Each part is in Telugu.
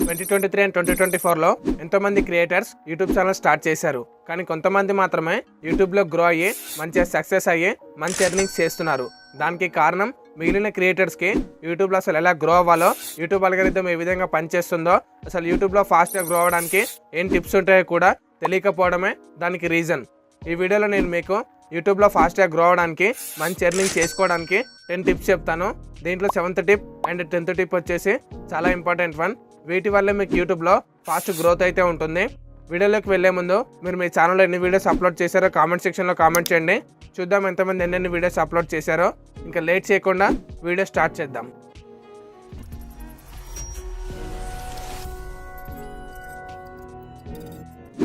2023 అండ్ 2024లో ఎంతోమంది క్రియేటర్స్ యూట్యూబ్ ఛానల్ స్టార్ట్ చేశారు. కానీ కొంతమంది మాత్రమే యూట్యూబ్లో గ్రో అయ్యి మంచిగా సక్సెస్ అయ్యి మంచి ఎర్నింగ్స్ చేస్తున్నారు. దానికి కారణం మిగిలిన క్రియేటర్స్కి యూట్యూబ్లో అసలు ఎలా గ్రో అవ్వాలో, యూట్యూబ్ అల్గోరిథం ఏ విధంగా పనిచేస్తుందో, అసలు యూట్యూబ్లో ఫాస్ట్గా గ్రో అవ్వడానికి ఏం టిప్స్ ఉంటాయో కూడా తెలియకపోవడమే దానికి రీజన్. ఈ వీడియోలో నేను మీకు యూట్యూబ్లో ఫాస్ట్గా గ్రో అవ్వడానికి మంచి ఎర్నింగ్ చేసుకోవడానికి 10 టిప్స్ చెప్తాను. దీంట్లో 7th tip and 10th tip వచ్చేసి చాలా ఇంపార్టెంట్ వన్. వీటి వల్ల మీకు యూట్యూబ్లో ఫాస్ట్ గ్రోత్ అయితే ఉంటుంది. వీడియోలోకి వెళ్ళే ముందు మీరు మీ ఛానల్లో ఎన్ని వీడియోస్ అప్లోడ్ చేశారో కామెంట్ సెక్షన్లో కామెంట్ చేయండి. చూద్దాం ఎంతమంది ఎన్నెన్ని వీడియోస్ అప్లోడ్ చేశారో. ఇంకా లేట్ చేయకుండా వీడియో స్టార్ట్ చేద్దాం.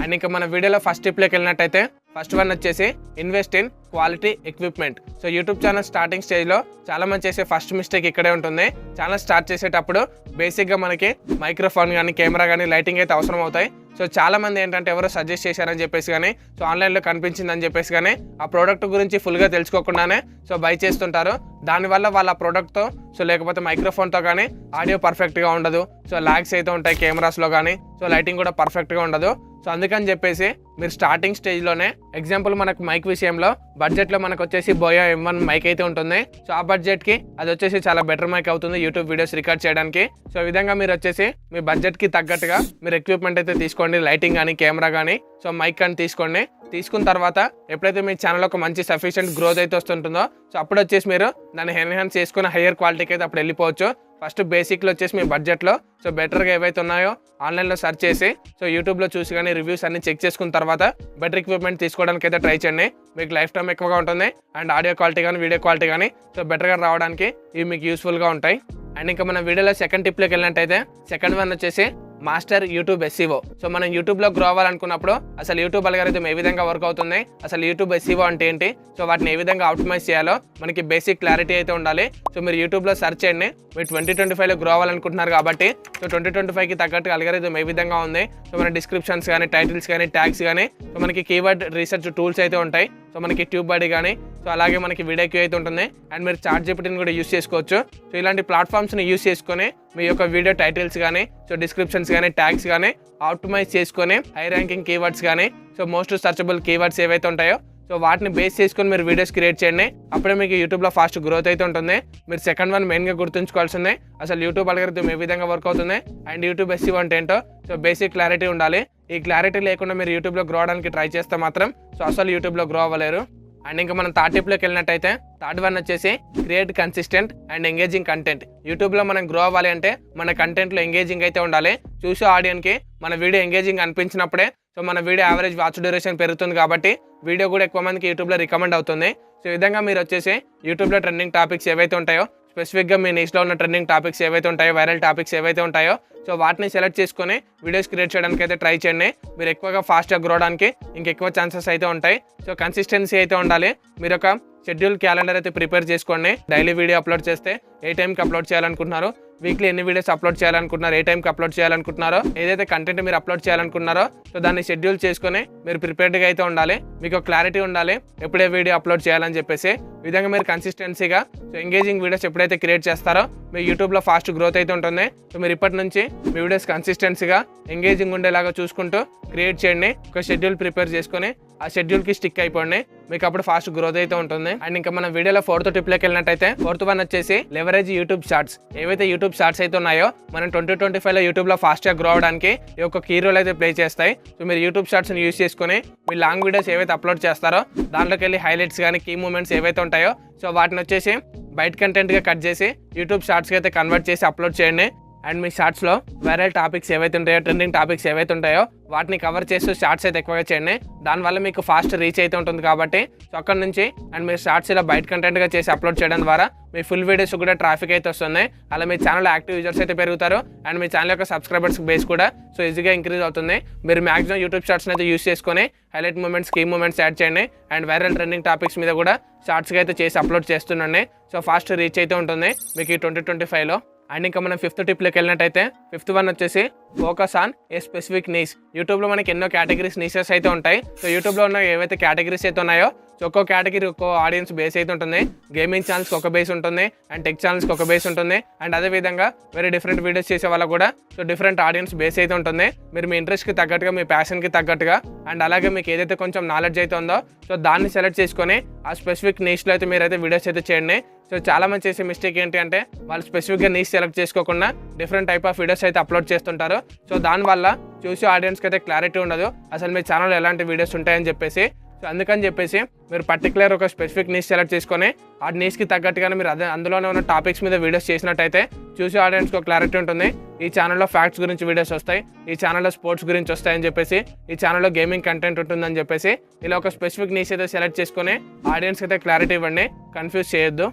అండ్ ఇంకా మన వీడియోలో ఫస్ట్ టిప్లోకి వెళ్ళినట్టయితే ఫస్ట్ వన్ వచ్చేసి invest in quality equipment. So YouTube channel starting స్టేజ్లో చాలా మంది చేసే ఫస్ట్ మిస్టేక్ ఇక్కడే ఉంటుంది. ఛానల్ స్టార్ట్ చేసేటప్పుడు బేసిక్గా మనకి మైక్రోఫోన్ కానీ కెమెరా కానీ లైటింగ్ అయితే అవసరం అవుతాయి. సో చాలా మంది ఏంటంటే ఎవరో సజెస్ట్ చేశారని చెప్పేసి కానీ, సో ఆన్లైన్లో కనిపించిందని చెప్పేసి కానీ ఆ ప్రోడక్ట్ గురించి ఫుల్గా తెలుసుకోకుండానే సో బై చేస్తుంటారు. దానివల్ల వాళ్ళ ప్రోడక్ట్తో సో లేకపోతే మైక్రోఫోన్తో కానీ ఆడియో పర్ఫెక్ట్గా ఉండదు. సో లాగ్స్ అయితే ఉంటాయి కెమెరాస్లో కానీ, సో లైటింగ్ కూడా పర్ఫెక్ట్గా ఉండదు. సో అందుకని చెప్పేసి మీరు స్టార్టింగ్ స్టేజ్లోనే ఎగ్జాంపుల్ మనకు మైక్ విషయంలో బడ్జెట్లో మనకు వచ్చేసి బోయో M1 మైక్ అయితే ఉంటుంది. సో ఆ బడ్జెట్కి అది వచ్చేసి చాలా బెటర్ మైక్ అవుతుంది యూట్యూబ్ వీడియోస్ రికార్డ్ చేయడానికి. సో ఈ విధంగా మీరు వచ్చేసి మీ బడ్జెట్కి తగ్గట్టుగా మీరు ఎక్విప్మెంట్ అయితే తీసుకోండి. లైటింగ్ కానీ కెమెరా కానీ సో మైక్ కానీ తీసుకోండి. తీసుకున్న తర్వాత ఎప్పుడైతే మీ ఛానల్ ఒక మంచి సఫిషియెంట్ గ్రోత్ అయితే వస్తుంటుందో సో అప్పుడు వచ్చేసి మీరు దాన్ని ఎన్హాన్స్ చేసుకుని హయ్యర్ క్వాలిటీకి అయితే అప్పుడు వెళ్ళిపోవచ్చు. ఫస్ట్ బేసిక్లో వచ్చేసి మీ బడ్జెట్లో సో బెటర్గా ఏవైతే ఉన్నాయో ఆన్లైన్లో సెర్చ్ చేసి సో యూట్యూబ్లో చూసి కానీ రివ్యూస్ అన్ని చెక్ చేసుకున్న తర్వాత బెటర్ ఎక్విప్మెంట్ తీసుకోవడానికి అయితే ట్రై చేయండి. మీకు లైఫ్ టైం ఎక్కువగా ఉంటుంది అండ్ ఆడియో క్వాలిటీ కానీ వీడియో క్వాలిటీ కానీ సో బెటర్గా రావడానికి ఇవి మీకు యూస్ఫుల్గా ఉంటాయి. అండ్ ఇంకా మన వీడియోలో సెకండ్ టిప్లోకి వెళ్ళినట్టయితే సెకండ్ వన్ వచ్చేసి మాస్టర్ యూట్యూబ్ SEO. సో మనం యూట్యూబ్లో గ్రో అవ్వాలనుకున్నప్పుడు అసలు యూట్యూబ్ అల్గోరిథం ఏ విధంగా వర్క్ అవుతుంది, అసలు యూట్యూబ్ SEO అంటే ఏంటి, సో వాటిని ఏ విధంగా ఆప్టిమైజ్ చేయాలో మనకి బేసిక్ క్లారిటీ అయితే ఉండాలి. సో మీరు యూట్యూబ్లో సెర్చ్ చేయండి. మీరు 2025లో గ్రో అవ్వాలనుకుంటున్నారు కాబట్టి సో 2025కి తగ్గట్టు అల్గోరిథం ఏ విధంగా ఉంది, సో మన డిస్క్రిప్షన్స్ కానీ టైటిల్స్ కానీ ట్యాగ్స్ కానీ సో మనకి కీవర్డ్ రీసెర్చ్ టూల్స్ అయితే ఉంటాయి. సో మనకి ట్యూబ్ కానీ సో అలాగే మనకి వీడియోకి అయితే ఉంటుంది. అండ్ మీరు ChatGPTని కూడా యూస్ చేసుకోవచ్చు. సో ఇలాంటి ప్లాట్ఫామ్స్ని యూస్ చేసుకొని మీ యొక్క వీడియో టైటిల్స్ కానీ సో డిస్క్రిప్షన్స్ కానీ ట్యాగ్స్ కానీ ఆప్టిమైజ్ చేసుకొని హై ర్యాంకింగ్ కీవర్డ్స్ కానీ సో మోస్ట్ సర్చబుల్ కీవర్డ్స్ ఏవైతే ఉంటాయో సో వాటిని బేస్ చేసుకొని మీరు వీడియోస్ క్రియేట్ చేయండి. అప్పుడే మీకు యూట్యూబ్లో ఫాస్ట్ గ్రోత్ అయితే ఉంటుంది. మీరు సెకండ్ వన్ మెయిన్గా గుర్తుంచుకోవాల్సిందే అసలు యూట్యూబ్ అల్గోరిథం ఏ విధంగా వర్క్ అవుతుంది అండ్ యూట్యూబ్ SEO అంటే ఏంటో సో బేసిక్ క్లారిటీ ఉండాలి. ఈ క్లారిటీ లేకుండా మీరు యూట్యూబ్లో గ్రో అవడానికి ట్రై చేస్తే మాత్రం సో అసలు యూట్యూబ్లో గ్రో అవ్వలేరు. అండ్ ఇంకా మనం థర్డ్ టిప్లోకి వెళ్ళినట్టయితే థర్డ్ వన్ వచ్చేసి create consistent and engaging content. యూట్యూబ్లో మనం గ్రో అవ్వాలి అంటే మన కంటెంట్లో ఎంగేజింగ్ అయితే ఉండాలి. చూసే ఆడియన్కి మన వీడియో ఎంగేజింగ్ అనిపించినప్పుడే సో మన వీడియో యావరేజ్ వాచ్ డ్యూరేషన్ పెరుగుతుంది కాబట్టి వీడియో కూడా ఎక్కువ మందికి యూట్యూబ్లో రికమెండ్ అవుతుంది. సో ఈ విధంగా మీరు వచ్చేసి యూట్యూబ్లో ట్రెండింగ్ టాపిక్స్ ఏవైతే ఉంటాయో స్పెసిఫిక్గా మీ నిష్లో ఉన్న ట్రెండింగ్ టాపిక్స్ ఏవైతే ఉంటాయో వైరల్ టాపిక్స్ ఏవైతే ఉంటాయో సో వాటిని సెలెక్ట్ చేసుకొని వీడియోస్ క్రియేట్ చేయడానికి అయితే ట్రై చేయండి. మీరు ఎక్కువగా ఫాస్ట్గా గ్రో అవడానికి ఇంకెక్కువ ఛాన్సెస్ అయితే ఉంటాయి. సో కన్సిస్టెన్సీ అయితే ఉండాలి. మీరు ఒక షెడ్యూల్ క్యాలెండర్ అయితే ప్రిపేర్ చేసుకోండి. డైలీ వీడియో అప్లోడ్ చేస్తే ఏ టైంకి అప్లోడ్ చేయాలనుకుంటున్నారు, వీక్లీ ఎన్ని వీడియోస్ అప్లోడ్ చేయాలనుకుంటున్నారు, ఏ టైంకి అప్లోడ్ చేయాలనుకుంటున్నారో, ఏదైతే కంటెంట్ మీరు అప్లోడ్ చేయాలనుకుంటున్నారో సో దాన్ని షెడ్యూల్ చేసుకొని మీరు ప్రిపేర్డ్గా అయితే ఉండాలి. మీకు క్లారిటీ ఉండాలి ఎప్పుడే వీడియో అప్లోడ్ చేయాలని చెప్పేసి. ఈ విధంగా మీరు కన్సిస్టెన్సీగా సో ఎంగేజింగ్ వీడియోస్ ఎప్పుడైతే క్రియేట్ చేస్తారో మీ యూట్యూబ్లో ఫాస్ట్ గ్రోత్ అయితే ఉంటుంది. సో మీరు ఇప్పటి నుంచి మీ వీడియోస్ కన్సిస్టెన్సీగా ఎంగేజింగ్ ఉండేలాగా చూసుకుంటూ క్రియేట్ చేయండి. ఒక షెడ్యూల్ ప్రిపేర్ చేసుకొని ఆ షెడ్యూల్కి స్టిక్ అయిపోండి. మీకు అప్పుడు ఫాస్ట్ గ్రోత్ అయితే ఉంటుంది. అండ్ ఇంకా మన వీడియోలో ఫోర్త్ టిప్లోకి వెళ్ళినట్టయితే ఫోర్త్ వన్ వచ్చేసి లెవరేజ్ యూట్యూబ్ షార్ట్స్. ఏవైతే యూట్యూబ్ షార్ట్స్ అయితే ఉన్నాయో మనం 2025లో యూట్యూబ్లో ఫాస్ట్గా గ్రో అవడానికి ఈ యొక్క కీ రోల్ అయితే ప్లే చేస్తాయి. సో మీరు యూట్యూబ్ షార్ట్స్ని యూస్ చేసుకొని మీ లాంగ్ వీడియోస్ ఏవైతే అప్లోడ్ చేస్తారో దాంట్లోకి వెళ్ళి హైలైట్స్ కానీ కీ మూమెంట్స్ ఏవైతే ఉంటాయో సో వాటిని వచ్చేసి బయట కంటెంట్గా కట్ చేసి యూట్యూబ్ షార్ట్స్కి అయితే కన్వర్ట్ చేసి అప్లోడ్ చేయండి. అండ్ మీ షార్ట్స్లో వైరల్ టాపిక్స్ ఏవైతే ఉంటాయో ట్రెండింగ్ టాపిక్స్ ఏవైతే ఉంటాయో వాటిని కవర్ చేస్తూ షార్ట్స్ అయితే ఎక్కువగా చేయండి. దానివల్ల మీకు ఫాస్ట్ రీచ్ అయితే ఉంటుంది కాబట్టి సో అక్కడ నుంచి అండ్ మీరు షార్ట్స్ ఇలా బయట కంటెంట్గా చేసి అప్లోడ్ చేయడం ద్వారా మీ ఫుల్ వీడియోస్ కూడా ట్రాఫిక్ అయితే వస్తుంది. అలా మీ ఛానల్ యాక్టివ్ యూజర్స్ అయితే పెరుగుతారు అండ్ మీ ఛానల్ యొక్క సబ్స్క్రైబర్స్ బేస్ కూడా సో ఈజీగా ఇంక్రీజ్ అవుతుంది. మీరు మ్యాక్సిమం యూట్యూబ్ షార్ట్స్ని అయితే యూస్ చేసుకొని highlight moments key moments add చేయండి అండ్ వైరల్ ట్రెండింగ్ టాపిక్స్ మీద కూడా షార్ట్స్గా అయితే చేసి అప్లోడ్ చేస్తుండండి. సో ఫాస్ట్ రీచ్ అయితే ఉంటుంది మీకు ఈ 2025లో. అండ్ ఇంకా మనం ఫిఫ్త్ టిప్లోకి వెళ్ళినట్టయితే ఫిఫ్త్ వన్ వచ్చేసి focus on a specific niche. యూట్యూబ్లో మనకి ఎన్నో కేటగిరీస్ నీషెస్ అయితే ఉంటాయి. సో యూట్యూబ్లో ఉన్న ఏవైతే కేటగిరీస్ అయితే ఉన్నాయో సో ఒక్కో కేటగిరీ ఒక్కో ఆడియన్స్ బేస్ అయితే ఉంటుంది. గేమింగ్ ఛానల్స్కి ఒక బేస్ ఉంటుంది అండ్ టెక్ ఛానల్స్కి ఒక బేస్ ఉంటుంది అండ్ అదేవిధంగా వేరే డిఫరెంట్ వీడియోస్ చేసే వాళ్ళకు కూడా సో డిఫరెంట్ ఆడియన్స్ బేస్ అయితే ఉంటుంది. మీరు మీ ఇంట్రెస్ట్కి తగ్గట్టుగా మీ ప్యాషన్కి తగ్గట్టుగా అండ్ అలాగే మీకు ఏదైతే కొంచెం నాలెడ్జ్ అయితే ఉందో సో దాన్ని సెలెక్ట్ చేసుకొని ఆ స్పెసిఫిక్ నీష్లో అయితే మీరైతే వీడియోస్ అయితే చేయండి. సో చాలా మంది చేసే మిస్టేక్ ఏంటి అంటే వాళ్ళు స్పెసిఫిక్గా నీష్ సెలెక్ట్ చేసుకోకుండా డిఫరెంట్ టైప్ ఆఫ్ వీడియోస్ అయితే అప్లోడ్ చేస్తుంటారు. సో దానివల్ల చూసి ఆడియన్స్కి అయితే క్లారిటీ ఉండదు అసలు మీ ఛానల్ ఎలాంటి వీడియోస్ ఉంటాయని చెప్పేసి. సో అందుకని చెప్పేసి మీరు పర్టికులర్ ఒక స్పెసిఫిక్ నీష్ సెలెక్ట్ చేసుకొని ఆ నీష్కి తగ్గట్టుగానే మీరు అందులోనే ఉన్న టాపిక్స్ మీద వీడియోస్ చేసినట్టయితే చూసి ఆడియన్స్కి ఒక క్లారిటీ ఉంటుంది. ఈ ఛానల్లో ఫ్యాక్ట్స్ గురించి వీడియోస్ వస్తాయి, ఈ ఛానల్లో స్పోర్ట్స్ గురించి వస్తాయని చెప్పేసి, ఈ ఛానల్లో గేమింగ్ కంటెంట్ ఉంటుందని చెప్పేసి ఇలా ఒక స్పెసిఫిక్ నీష్ అయితే సెలెక్ట్ చేసుకొని ఆడియన్స్కి అయితే క్లారిటీ ఇవ్వండి, కన్ఫ్యూజ్ చేయొద్దు.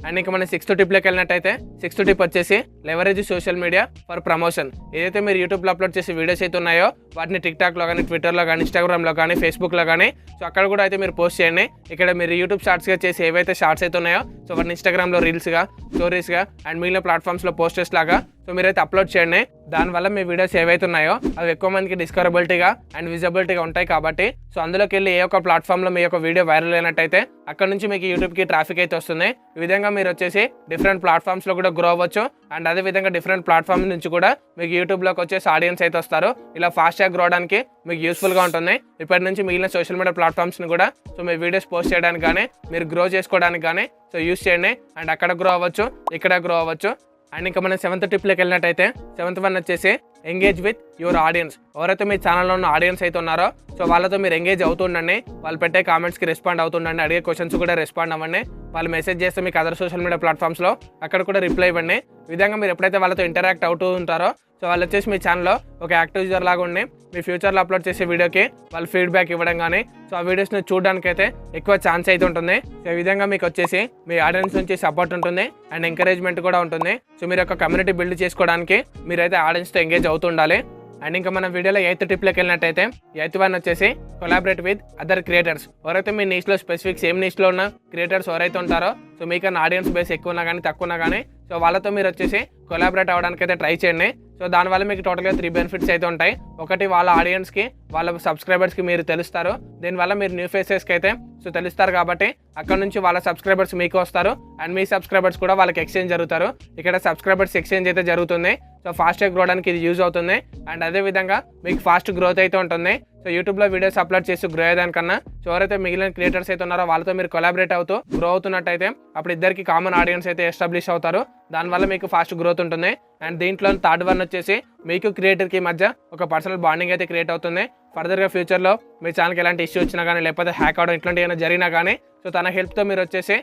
అండ్ ఇంకా మన 6th టిప్లోకి వెళ్ళినట్టయితే 6th టిప్ వచ్చేసి leverage social media for promotion. ఏదైతే మీరు యూట్యూబ్లో అప్లోడ్ చేసే వీడియోస్ అయితే ఉన్నాయో వాటిని టిక్టాక్లో కానీ, ట్విట్టర్లో కానీ, ఇన్స్టాగ్రామ్లో కానీ, ఫేస్బుక్లో కానీ సో అక్కడ కూడా అయితే మీరు పోస్ట్ చేయండి. ఇక్కడ మీరు యూట్యూబ్ షార్ట్స్గా చేసి ఏవైతే షార్ట్స్ అయితే ఉన్నాయో సో వాటిని ఇన్స్టాగ్రామ్లో రీల్స్గా, స్టోరీస్గా అండ్ మిగిలిన ప్లాట్ఫామ్స్లో పోస్టర్స్ లాగా సో మీరైతే అప్లోడ్ చేయండి. దానివల్ల మీ వీడియోస్ ఏవైతే ఉన్నాయో అవి ఎక్కువ మందికి డిస్కవరబిలిటీగా అండ్ విజిబిలిటీగా ఉంటాయి కాబట్టి సో అందులోకి వెళ్ళి ఏ ఒక్క ప్లాట్ఫామ్లో మీ యొక్క వీడియో వైరల్ అయినట్టయితే అక్కడ నుంచి మీకు యూట్యూబ్కి ట్రాఫిక్ అయితే వస్తుంది. ఈ విధంగా మీరు వచ్చేసి డిఫరెంట్ ప్లాట్ఫామ్స్లో కూడా గ్రో అవ్వచ్చు అండ్ అదేవిధంగా డిఫరెంట్ ప్లాట్ఫామ్స్ నుంచి కూడా మీకు యూట్యూబ్లోకి వచ్చేసి ఆడియన్స్ అయితే వస్తారు. ఇలా ఫాస్ట్గా గ్రో అవడానికి మీకు యూస్ఫుల్గా ఉంటుంది. ఇప్పటి నుంచి మిగిలిన సోషల్ మీడియా ప్లాట్ఫామ్స్ని కూడా సో మీ వీడియోస్ పోస్ట్ చేయడానికి కానీ మీరు గ్రో చేసుకోవడానికి కానీ సో యూస్ చేయండి అండ్ అక్కడ గ్రో అవ్వచ్చు, ఇక్కడ గ్రో అవ్వచ్చు. అండ్ ఇంకా మనం 7th టిప్లోకి వెళ్ళినట్టయితే 7th వన్ వచ్చేసి ఎంగేజ్ విత్ యువర్ ఆడియన్స్. ఎవరైతే మీ ఛానల్లో ఉన్న ఆడియన్స్ అయితే ఉన్నారో సో వాళ్ళతో మీరు ఎంగేజ్ అవుతుండండి, వాళ్ళు పెట్టే కామెంట్స్కి రెస్పాండ్ అవుతుండండి, అడిగే క్వశ్చన్స్ కూడా రెస్పాండ్ అవ్వండి. వాళ్ళు మెసేజ్ చేస్తే మీకు అదర్ సోషల్ మీడియా ప్లాట్ఫామ్స్లో అక్కడ కూడా రిప్లై ఇవ్వండి. ఈ విధంగా మీరు ఎప్పుడైతే వాళ్ళతో ఇంటరాక్ట్ అవుతూ ఉంటారో సో వాళ్ళు వచ్చేసి మీ ఛానల్లో ఒక యాక్టివ్ యూజర్ లాగా ఉండి మీ ఫ్యూచర్లో అప్లోడ్ చేసే వీడియోకి వాళ్ళు ఫీడ్బ్యాక్ ఇవ్వడం కానీ సో ఆ వీడియోస్ని చూడడానికి అయితే ఎక్కువ ఛాన్స్ అయితే ఉంటుంది. సో ఈ విధంగా మీకు వచ్చేసి మీ ఆడియన్స్ నుంచి సపోర్ట్ ఉంటుంది అండ్ ఎంకరేజ్మెంట్ కూడా ఉంటుంది. సో మీరు ఒక కమ్యూనిటీ బిల్డ్ చేసుకోవడానికి మీరైతే ఆడియన్స్తో ఎంగేజ్ అవుతుండాలి. అండ్ ఇంకా మన వీడియోలో 8th టిప్లోకి వెళ్ళినట్టయితే 8th వన్ వచ్చేసి కొలాబరేట్ విత్ అదర్ క్రియేటర్స్. ఎవరైతే మీ నీష్లో స్పెసిఫిక్ సేమ్ నీష్లో ఉన్న క్రియేటర్స్ ఎవరైతే ఉంటారో సో మీకన్నా ఆడియన్స్ బేస్ ఎక్కువ ఉన్నా కానీ తక్కువ ఉన్నా కానీ సో వాళ్ళతో మీరు వచ్చేసి కొలాబరేట్ అవ్వడానికి అయితే ట్రై చేయండి. సో దానివల్ల మీకు టోటల్గా 3 బెనిఫిట్స్ అయితే ఉంటాయి. ఒకటి, వాళ్ళ ఆడియన్స్కి వాళ్ళ సబ్స్క్రైబర్స్కి మీరు తెలుస్తారు. దీనివల్ల మీరు న్యూ ఫేసెస్కి అయితే సో తెలుస్తారు కాబట్టి అక్కడ నుంచి వాళ్ళ సబ్స్క్రైబర్స్ మీకు వస్తారు అండ్ మీ సబ్స్క్రైబర్స్ కూడా వాళ్ళకి ఎక్స్చేంజ్ జరుగుతారు. ఇక్కడ సబ్స్క్రైబర్స్ ఎక్స్చేంజ్ అయితే జరుగుతుంది. సో ఫాస్ట్గా గ్రో అవడానికి ఇది యూజ్ అవుతుంది అండ్ అదేవిధంగా మీకు ఫాస్ట్ గ్రోత్ అయితే ఉంటుంది. సో యూట్యూబ్లో వీడియోస్ అప్లోడ్ చేసి గ్రో అయ్యేదానికన్నా సో ఎవరైతే మిగిలిన క్రియేటర్స్ అయితే ఉన్నారో వాళ్ళతో మీరు కొలాబరేట్ అవుతూ గ్రో అవుతున్నట్టయితే అప్పుడు ఇద్దరికి కామన్ ఆడియన్స్ అయితే ఎస్టాబ్లిష్ అవుతారు. దానివల్ల మీకు ఫాస్ట్ గ్రోత్ ఉంటుంది. అండ్ దీంట్లో 3rd వన్ వచ్చేసి మీకు క్రియేటర్కి మధ్య ఒక పర్సనల్ బాండింగ్ అయితే క్రియేట్ అవుతుంది. ఫర్దర్గా ఫ్యూచర్లో మీ ఛానల్కి ఎలాంటి ఇష్యూ వచ్చినా కానీ లేకపోతే హ్యాక్ అవడం ఇట్లాంటి ఏమైనా జరిగినా కానీ సో తన హెల్ప్తో మీరు వచ్చేసి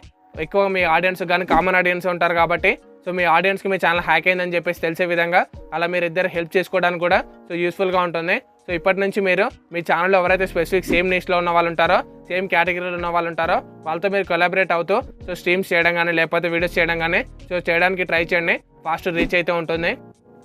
ఎక్కువ మీ ఆడియన్స్ కానీ కామన్ ఆడియన్స్ ఉంటారు కాబట్టి సో మీ ఆడియన్స్కి మీ ఛానల్ హ్యాక్ అయిందని చెప్పేసి తెలిసే విధంగా అలా మీరు ఇద్దరు హెల్ప్ చేసుకోవడానికి కూడా సో యూస్ఫుల్గా ఉంటుంది. సో ఇప్పటి నుంచి మీరు మీ ఛానల్లో ఎవరైతే స్పెసిఫిక్ సేమ్ నీష్లో ఉన్న వాళ్ళు ఉంటారో సేమ్ కేటగిరీలో ఉన్న వాళ్ళు ఉంటారో వాళ్ళతో మీరు కొలాబరేట్ అవుతూ సో స్ట్రీమ్స్ చేయడం కానీ లేకపోతే వీడియోస్ చేయడం కానీ సో చేయడానికి ట్రై చేయండి. ఫాస్ట్ రీచ్ అయితే ఉంటుంది.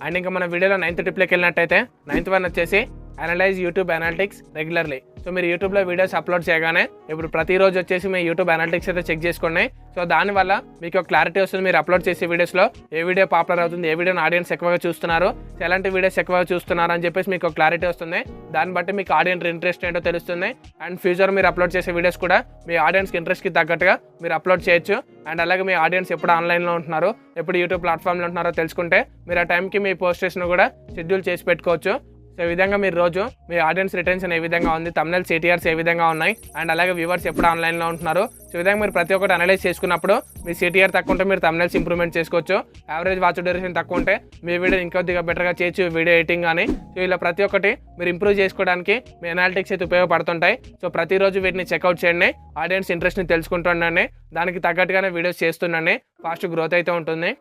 అండ్ ఇంకా మన వీడియోలో 9th టిప్లోకి వెళ్ళినట్టయితే 9th వన్ వచ్చేసి analyse YouTube analytics regularly. So మీరు యూట్యూబ్లో వీడియోస్ అప్లోడ్ చేయగానే ఇప్పుడు ప్రతిరోజు వచ్చేసి మీ యూట్యూబ్ అనలిటిక్స్ అయితే చెక్ చేసుకోండి. సో దానివల్ల మీకు క్లారిటీ వస్తుంది. మీరు అప్లోడ్ చేసే వీడియోస్లో ఏ వీడియో పాపులర్ అవుతుంది, ఏ వీడియోని ఆడియన్స్ ఎక్కువగా చూస్తున్నారు, ఎలాంటి వీడియోస్ ఎక్కువగా చూస్తున్నారు అని చెప్పేసి మీకు క్లారిటీ వస్తుంది. దాన్ని బట్టి మీకు ఆడియన్స్ ఇంట్రెస్ట్ ఏంటో తెలుస్తుంది. అండ్ ఫ్యూచర్ మీరు అప్లోడ్ చేసే వీడియోస్ కూడా మీ ఆడియన్స్కి ఇంట్రెస్ట్కి తగ్గట్టుగా మీరు అప్లోడ్ చేయొచ్చు. అండ్ అలాగే మీ ఆడియన్స్ ఎప్పుడు ఆన్లైన్లో ఉంటున్నారు, ఎప్పుడు యూట్యూబ్ ప్లాట్ఫామ్లో ఉంటున్నారో తెలుసుకుంటే మీరు ఆ టైంకి మీ పోస్టర్స్ను కూడా షెడ్యూల్ చేసి పెట్టుకోవచ్చు. సో ఈ విధంగా మీరు రోజు మీ ఆడియన్స్ రిటెన్షన్ ఏ విధంగా ఉంది, థంబ్నెయిల్ సిటిఆర్స్ ఏ విధంగా ఉన్నాయి అండ్ అలాగే వ్యూవర్స్ ఎప్పుడు ఆన్లైన్లో ఉంటున్నారు. సో ఈ విధంగా మీరు ప్రతి ఒక్కటి అనలైజ్ చేసుకున్నప్పుడు మీ సిటిఆర్ తక్కువ ఉంటే మీరు థంబ్నెయిల్స్ ఇంప్రూవ్మెంట్ చేసుకోవచ్చు. యావరేజ్ వాచ్ డ్యూరేషన్ తక్కువ ఉంటే మీ వీడియో ఇంకొద్దిగా బెటర్గా చేయొచ్చు, వీడియో ఎడిటింగ్ కానీ. సో ఇలా ప్రతి ఒక్కటి మీరు ఇంప్రూవ్ చేసుకోవడానికి మీ అనాలిటిక్స్ అయితే ఉపయోగపడుతుంటాయి. సో ప్రతిరోజు వీటిని చెక్అవుట్ చేయండి, ఆడియన్స్ ఇంట్రెస్ట్ని తెలుసుకుంటుండండి, దానికి తగ్గట్టుగానే వీడియోస్ చేస్తుండండి, ఫాస్ట్ గ్రోత్ అయితే ఉంటుంది.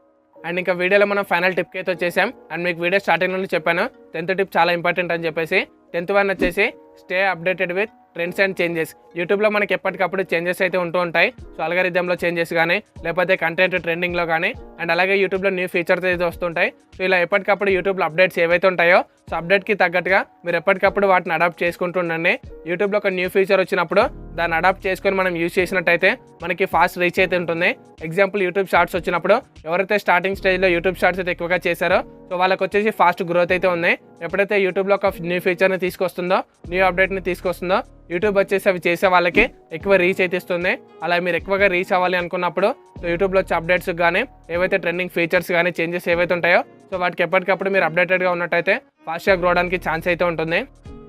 అండ్ ఇంకా వీడియోలో మనం ఫైనల్ టిప్కి అయితే వచ్చేసాం. అండ్ మీకు వీడియో స్టార్టింగ్ నుండి చెప్పాను 10th టిప్ చాలా ఇంపార్టెంట్ అని చెప్పేసి. 10th వన్ వచ్చేసి stay updated with trends and changes. యూట్యూబ్లో మనకి ఎప్పటికప్పుడు చేంజెస్ అయితే ఉంటూ ఉంటాయి. సో అల్గారిథంలో చేంజెస్ కానీ లేకపోతే కంటెంట్ ట్రెండింగ్లో కానీ అండ్ అలాగే యూట్యూబ్లో న్యూ ఫీచర్స్ అయితే వస్తుంటాయి. సో ఇలా ఎప్పటికప్పుడు యూట్యూబ్లో అప్డేట్స్ ఏవైతే ఉంటాయో సో అప్డేట్కి తగ్గట్టుగా మీరు ఎప్పటికప్పుడు వాటిని అడాప్ట్ చేసుకుంటూ ఉండండి. యూట్యూబ్లో ఒక న్యూ ఫీచర్ వచ్చినప్పుడు దాన్ని అడాప్ట్ చేసుకొని మనం యూస్ చేసినట్టయితే మనకి ఫాస్ట్ రీచ్ అయితే ఉంటుంది. ఎగ్జాంపుల్ యూట్యూబ్ షార్ట్స్ వచ్చినప్పుడు ఎవరైతే స్టార్టింగ్ స్టేజ్లో యూట్యూబ్ షార్ట్స్ అయితే ఎక్కువగా చేశారో సో వాళ్ళకి వచ్చేసి ఫాస్ట్ గ్రోత్ అయితే ఉంది. ఎప్పుడైతే యూట్యూబ్లో ఒక న్యూ ఫీచర్ని తీసుకొస్తుందో, న్యూ అప్డేట్ని తీసుకొస్తుందో యూట్యూబ్ వచ్చేసి అవి చేసే వాళ్ళకి ఎక్కువ రీచ్ అయితే ఇస్తుంది. అలా మీరు ఎక్కువగా రీచ్ అవ్వాలి అనుకున్నప్పుడు సో యూట్యూబ్లో వచ్చే అప్డేట్స్ కానీ ఏవైతే ట్రెండింగ్ ఫీచర్స్ కానీ చేంజెస్ ఏవైతే ఉంటాయో సో వాటికి ఎప్పటికప్పుడు మీరు అప్డేటెడ్గా ఉన్నట్టయితే ఫాస్ట్గా గ్రో అవడానికి ఛాన్స్ అయితే ఉంటుంది.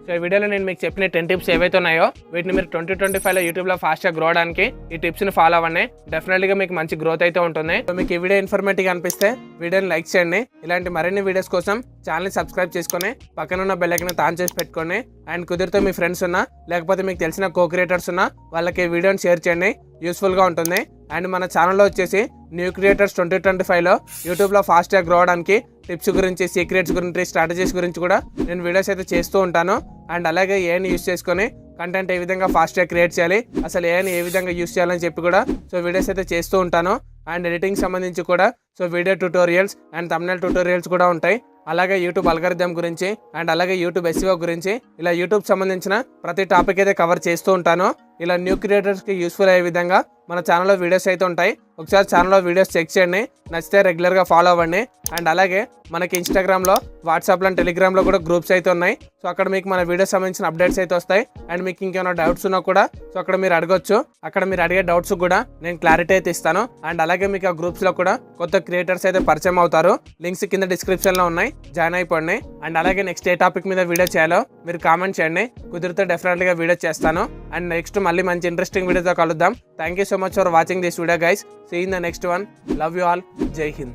సో ఈ వీడియోలో నేను మీకు చెప్పిన 10 టిప్స్ ఏవైతే ఉన్నాయో వీటిని మీరు 2025లో యూట్యూబ్లో ఫాస్ట్గా గ్రో అవడానికి ఈ టిప్స్ని ఫాలో అవ్వండి. డెఫినెట్గా మీకు మంచి గ్రోత్ అయితే ఉంటుంది. సో మీకు ఈ వీడియో ఇన్ఫర్మేటివ్ అనిపిస్తే వీడియోని లైక్ చేయండి. ఇలాంటి మరిన్ని వీడియోస్ కోసం ఛానల్ని సబ్స్క్రైబ్ చేసుకొని పక్కన ఉన్న బెల్ ఐకాన్ ఆన్ చేసి పెట్టుకోండి. అండ్ కుదిరితే మీ ఫ్రెండ్స్ ఉన్నా లేకపోతే మీకు తెలిసిన కో క్రియేటర్స్ ఉన్నా వాళ్ళకి ఈ వీడియోని షేర్ చేయండి, యూస్ఫుల్గా ఉంటుంది. అండ్ మన ఛానల్లో వచ్చేసి న్యూ క్రియేటర్స్ 2025లో యూట్యూబ్లో ఫాస్ట్గా గ్రో అవడానికి టిప్స్ గురించి, సీక్రెట్స్ గురించి, స్ట్రాటజీస్ గురించి కూడా నేను వీడియోస్ అయితే చేస్తూ ఉంటాను. అండ్ అలాగే ఏఐని యూస్ చేసుకొని కంటెంట్ ఏ విధంగా ఫాస్ట్గా క్రియేట్ చేయాలి, అసలు ఏఐని ఏ విధంగా యూస్ చేయాలని చెప్పి కూడా సో వీడియోస్ అయితే చేస్తూ ఉంటాను. అండ్ ఎడిటింగ్ సంబంధించి కూడా so video tutorials and thumbnail tutorials కూడా ఉంటాయి. అలాగే యూట్యూబ్ అల్గారిథం గురించి అండ్ అలాగే యూట్యూబ్ SEO గురించి ఇలా యూట్యూబ్ సంబంధించిన ప్రతి టాపిక్ అయితే కవర్ చేస్తూ ఉంటాను. ఇలా న్యూ క్రియేటర్స్కి యూస్ఫుల్ అయ్యే విధంగా మన ఛానల్లో వీడియోస్ అయితే ఉంటాయి. ఒకసారి ఛానల్లో వీడియోస్ చెక్ చేయండి, నచ్చితే రెగ్యులర్గా ఫాలో అవ్వండి. అండ్ అలాగే మనకి ఇన్స్టాగ్రామ్లో, వాట్సాప్లో అండ్ టెలిగ్రామ్లో కూడా గ్రూప్స్ అయితే ఉన్నాయి. సో అక్కడ మీకు మన వీడియోస్ సంబంధించిన అప్డేట్స్ అయితే వస్తాయి. అండ్ మీకు ఇంకేమైనా డౌట్స్ ఉన్నా కూడా సో అక్కడ మీరు అడగొచ్చు. అక్కడ మీరు అడిగే డౌట్స్ కూడా నేను క్లారిటీ అయితే ఇస్తాను. అండ్ అలాగే మీకు ఆ గ్రూప్స్లో కూడా కొత్త క్రియేటర్స్ అయితే పరిచయం అవుతారు. లింక్స్ కింద డిస్క్రిప్షన్లో ఉన్నాయి, జాయిన్ అయిపోండి. అండ్ అలాగే నెక్స్ట్ ఏ టాపిక్ మీద వీడియో చేయాలో మీరు కామెంట్ చేయండి, కుదిరితే డెఫినెట్గా వీడియో చేస్తాను. అండ్ నెక్స్ట్ మళ్ళీ మంచి ఇంట్రెస్టింగ్ వీడియోతో కలుద్దాం. Thank you so much for watching this video guys. See in the next one. Love you all. Jai Hind.